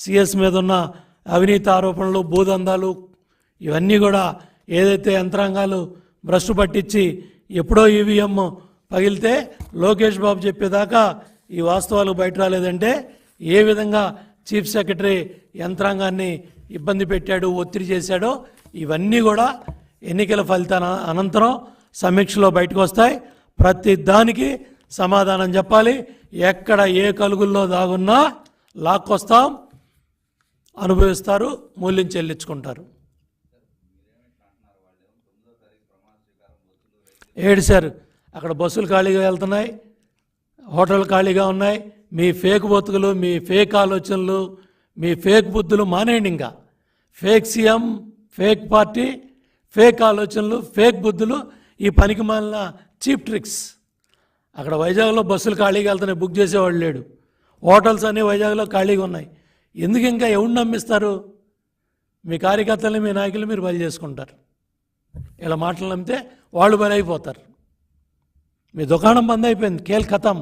CS మీద ఉన్న అవినీతి ఆరోపణలు, భూదందాలు ఇవన్నీ కూడా ఏదైతే యంత్రాంగాలు భ్రష్టు పట్టించి ఎప్పుడో ఈవీఎం పగిలితే లోకేష్ బాబు చెప్పేదాకా ఈ వాస్తవాలు బయట రాలేదంటే ఏ విధంగా చీఫ్ సెక్రటరీ యంత్రాంగాన్ని ఇబ్బంది పెట్టాడు, ఒత్తిడి చేశాడో ఇవన్నీ కూడా ఎన్నికల ఫలితాల అనంతరం సమీక్షలో బయటకు వస్తాయి. ప్రతి దానికి సమాధానం చెప్పాలి. ఎక్కడ ఏ కలుగుల్లో దాగున్నా లాక్కొస్తాం, అనుభవిస్తారు, మూల్యం చెల్లించుకుంటారు. ఏడిశారు, అక్కడ బస్సులు ఖాళీగా వెళ్తున్నాయి, హోటళ్ళు ఖాళీగా ఉన్నాయి. మీ ఫేక్ బతుకులు, మీ ఫేక్ ఆలోచనలు, మీ ఫేక్ బుద్ధులు మానేయండి. ఇంకా fake CM, fake party, fake ఆలోచనలు, ఫేక్ బుద్ధులు, ఈ పనికి మాలిన చీప్ ట్రిక్స్. అక్కడ వైజాగ్లో బస్సులు ఖాళీగా వెళ్తున్నాయి, బుక్ చేసేవాళ్ళు లేడు. హోటల్స్ అన్నీ వైజాగ్లో ఖాళీగా ఉన్నాయి. ఎందుకు ఇంకా ఎవరిని నమ్మిస్తారు? మీ కార్యకర్తల్ని, మీ నాయకులు మీరు బలి చేసుకుంటారు. ఇలా మాటలు నమ్మితే వాళ్ళు బలి అయిపోతారు. మీ దుకాణం బంద్ అయిపోయింది, కేల్ ఖతం.